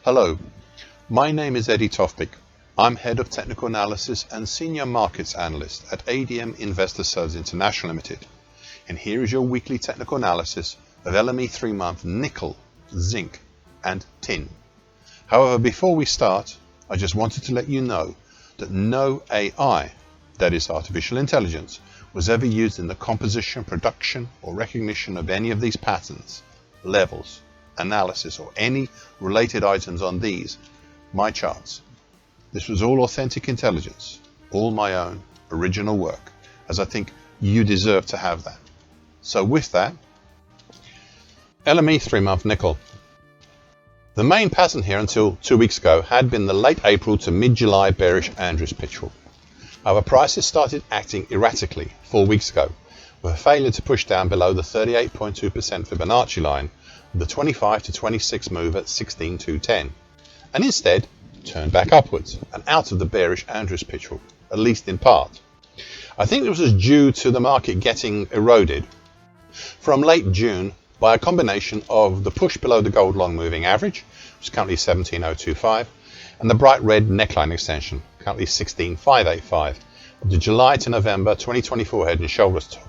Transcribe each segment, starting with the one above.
Hello, my name is Eddie Tofpik. I'm Head of Technical Analysis and Senior Markets Analyst at ADM Investor Sales International Limited. And here is your weekly technical analysis of LME 3-month nickel, zinc and tin. However, before we start, I just wanted to let you know that no AI, that is artificial intelligence, was ever used in the composition, production or recognition of any of these patterns, levels, analysis or any related items on these, my charts. This was all authentic intelligence, all my own original work, as I think you deserve to have that. So with that, LME 3-month nickel. The main pattern here until 2 weeks ago had been the late April to mid-July bearish Andrews pitchfork. However, prices started acting erratically 4 weeks ago, with a failure to push down below the 38.2% Fibonacci line of the 25 to 26 move at 16,210, and instead turned back upwards and out of the bearish Andrews pitchfork, at least in part. I think this was due to the market getting eroded from late June by a combination of the push below the gold long moving average, which is currently 17,025, and the bright red neckline extension, currently 16,585, of the July to November 2024 head and shoulders top.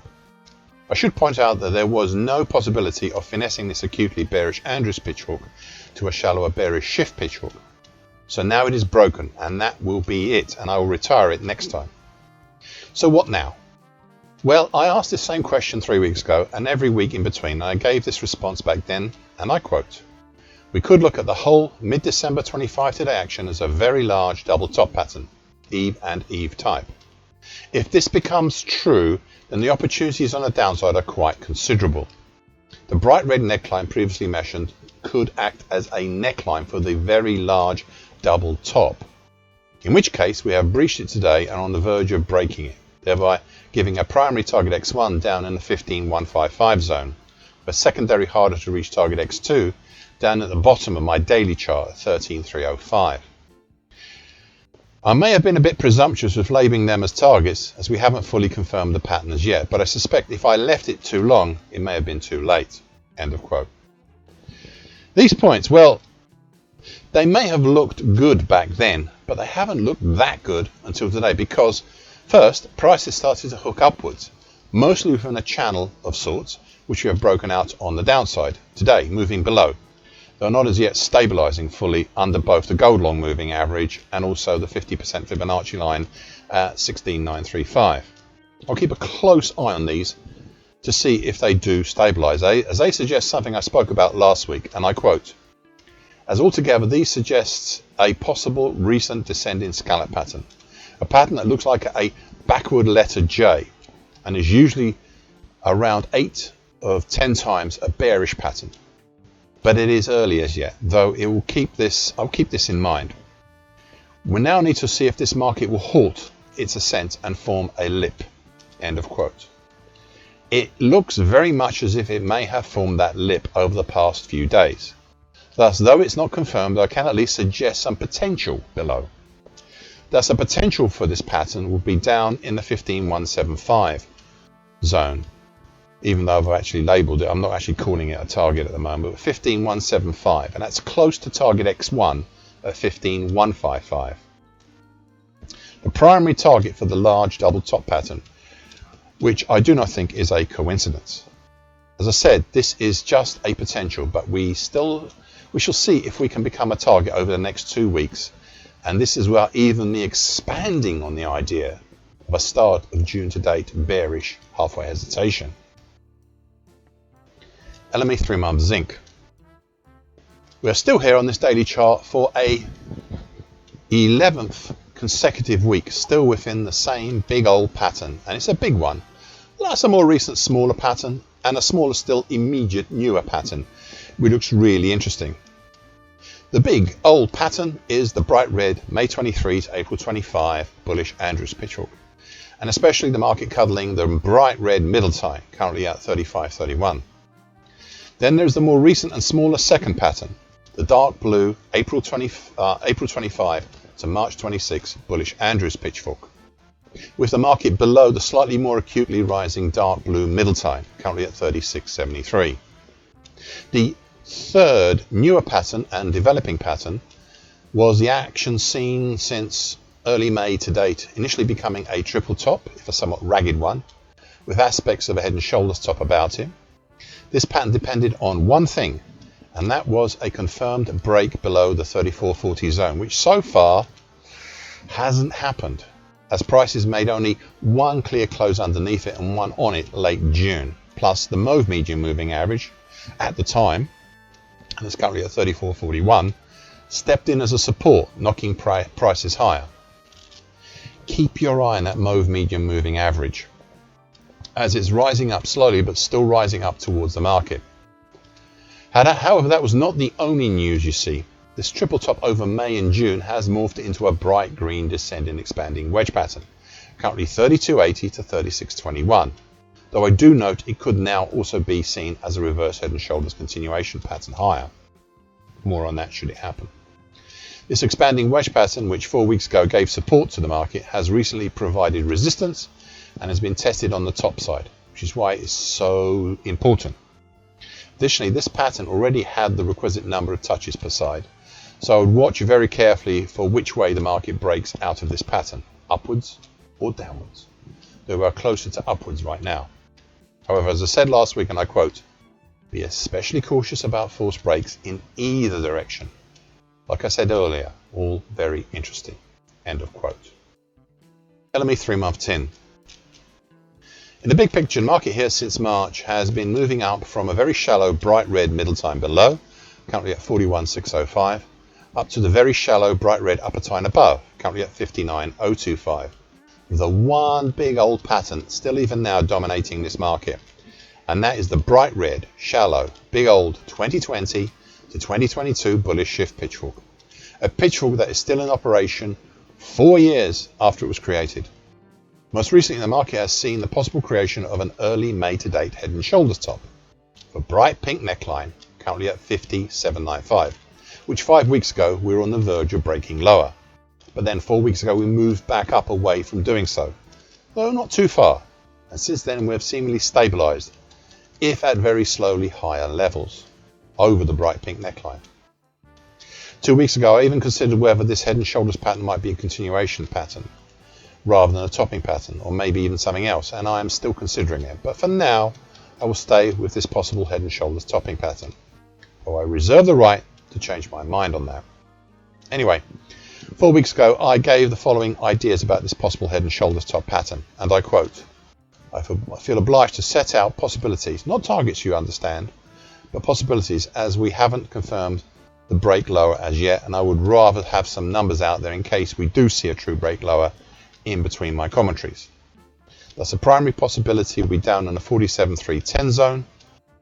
I should point out that there was no possibility of finessing this acutely bearish Andrews pitchfork to a shallower bearish shift pitchfork. So now it is broken, and that will be it, and I will retire it next time. So what now? Well, I asked this same question 3 weeks ago, and every week in between, and I gave this response back then, and I quote, "We could look at the whole mid-December 25 today action as a very large double top pattern, Eve and Eve type. If this becomes true, then the opportunities on the downside are quite considerable. The bright red neckline previously mentioned could act as a neckline for the very large double top, in which case we have breached it today and are on the verge of breaking it, thereby giving a primary target X1 down in the 15,155 zone, a secondary harder to reach target X2 down at the bottom of my daily chart at 13,305. I may have been a bit presumptuous with labelling them as targets, as we haven't fully confirmed the pattern as yet, but I suspect if I left it too long, it may have been too late." End of quote. These points, well, they may have looked good back then, but they haven't looked that good until today because, first, prices started to hook upwards, mostly within a channel of sorts, which we have broken out on the downside today, moving below, though not as yet stabilizing fully under both the gold long moving average and also the 50% Fibonacci line at 16,935. I'll keep a close eye on these to see if they do stabilize, as they suggest something I spoke about last week, and I quote, "As altogether these suggests a possible recent descending scallop pattern, a pattern that looks like a backward letter J and is usually around 8 of 10 times a bearish pattern. But it is early as yet, though I'll keep this in mind. We now need to see if this market will halt its ascent and form a lip." End of quote. It looks very much as if it may have formed that lip over the past few days. Thus, though it's not confirmed, I can at least suggest some potential below. Thus, a potential for this pattern would be down in the 15,175 zone. Even though I've actually labelled it, I'm not actually calling it a target at the moment, but 15,175, and that's close to target X1 at 15,155. The primary target for the large double top pattern, which I do not think is a coincidence. As I said, this is just a potential, but we shall see if we can become a target over the next 2 weeks, and this is where even me expanding on the idea of a start of June to date bearish halfway hesitation. LME 3-month zinc. We are still here on this daily chart for a 11th consecutive week, still within the same big old pattern, and it's a big one. That's a more recent smaller pattern and a smaller still immediate newer pattern, which looks really interesting. The big old pattern is the bright red May 23 to April 25 bullish Andrews pitchfork, and especially the market cuddling the bright red middle tie, currently at 35.31. Then there's the more recent and smaller second pattern, the dark blue April 25 to March 26 bullish Andrews pitchfork, with the market below the slightly more acutely rising dark blue middle tie, currently at 36.73. The third newer pattern and developing pattern was the action seen since early May to date, initially becoming a triple top, if a somewhat ragged one, with aspects of a head and shoulders top about him. This pattern depended on one thing, and that was a confirmed break below the 34.40 zone, which so far hasn't happened, as prices made only one clear close underneath it and one on it late June, plus the mauve medium moving average at the time, and it's currently at 34.41, stepped in as a support, knocking prices higher. Keep your eye on that mauve medium moving average, as it's rising up slowly but still rising up towards the market. However, that was not the only news you see. This triple top over May and June has morphed into a bright green descending expanding wedge pattern, currently 32.80 to 36.21, though I do note it could now also be seen as a reverse head and shoulders continuation pattern higher. More on that should it happen. This expanding wedge pattern, which 4 weeks ago gave support to the market, has recently provided resistance and has been tested on the top side, which is why it's so important. Additionally, this pattern already had the requisite number of touches per side, so I would watch very carefully for which way the market breaks out of this pattern, upwards or downwards, though we are closer to upwards right now. However, as I said last week, and I quote, be especially cautious about false breaks in either direction. Like I said earlier, all very interesting. End of quote. LME 3-month tin. In the big picture, the market here since March has been moving up from a very shallow bright red middle time below, currently at 41.605, up to the very shallow bright red upper time above, currently at 59.025, with a one big old pattern still even now dominating this market, and that is the bright red, shallow, big old 2020 to 2022 bullish shift pitchfork, a pitchfork that is still in operation 4 years after it was created. Most recently, the market has seen the possible creation of an early May to date head and shoulders top for bright pink neckline, currently at 50.795, which 5 weeks ago we were on the verge of breaking lower. But then 4 weeks ago we moved back up away from doing so, though not too far, and since then we have seemingly stabilised, if at very slowly higher levels, over the bright pink neckline. 2 weeks ago I even considered whether this head and shoulders pattern might be a continuation pattern, rather than a topping pattern, or maybe even something else, and I am still considering it, but for now I will stay with this possible head and shoulders topping pattern, though I reserve the right to change my mind on that. Anyway, 4 weeks ago I gave the following ideas about this possible head and shoulders top pattern, and I quote, I feel obliged to set out possibilities, not targets you understand, but possibilities, as we haven't confirmed the break lower as yet, and I would rather have some numbers out there in case we do see a true break lower in between my commentaries. Thus, a primary possibility will be down in the 47.310 zone,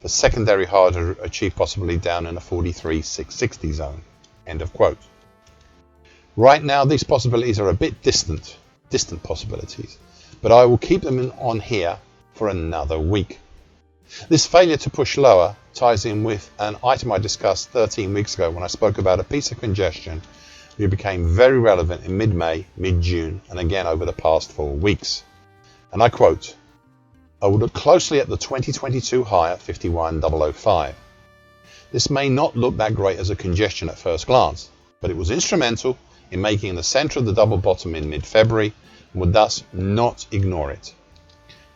the secondary harder to achieve possibly down in the 43.660 zone. End of quote. Right now, these possibilities are a bit distant possibilities, but I will keep them on here for another week. This failure to push lower ties in with an item I discussed 13 weeks ago when I spoke about a piece of congestion which became very relevant in mid-May, mid-June, and again over the past 4 weeks. And I quote, I will look closely at the 2022 high at 51.005. This may not look that great as a congestion at first glance, but it was instrumental in making the centre of the double bottom in mid-February and would thus not ignore it.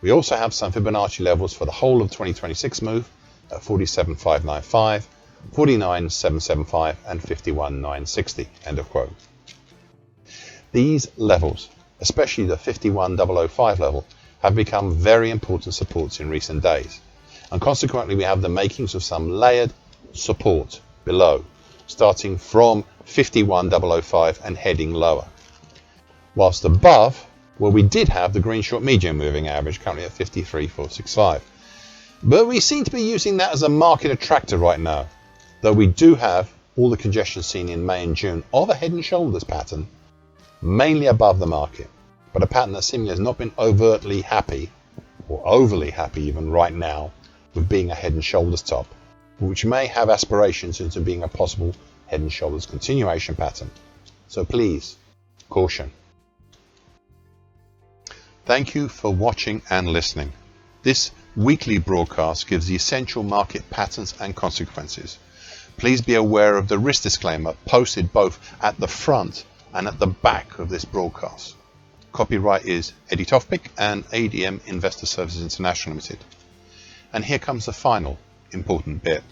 We also have some Fibonacci levels for the whole of 2026 move at 47.595, 49.775 and 51.960. End of quote. These levels, especially the 51.005 level, have become very important supports in recent days, and consequently we have the makings of some layered support below, starting from 51.005 and heading lower. Whilst above, well, we did have the green short medium moving average currently at 53.465, but we seem to be using that as a market attractor right now, though we do have all the congestion seen in May and June of a head and shoulders pattern, mainly above the market, but a pattern that seemingly has not been overtly happy, or overly happy even right now, with being a head and shoulders top, which may have aspirations into being a possible head and shoulders continuation pattern. So please, caution. Thank you for watching and listening. This weekly broadcast gives the essential market patterns and consequences, Please be aware of the risk disclaimer posted both at the front and at the back of this broadcast. Copyright is Eddie Tofpik and ADM Investor Services International Limited. And here comes the final important bit.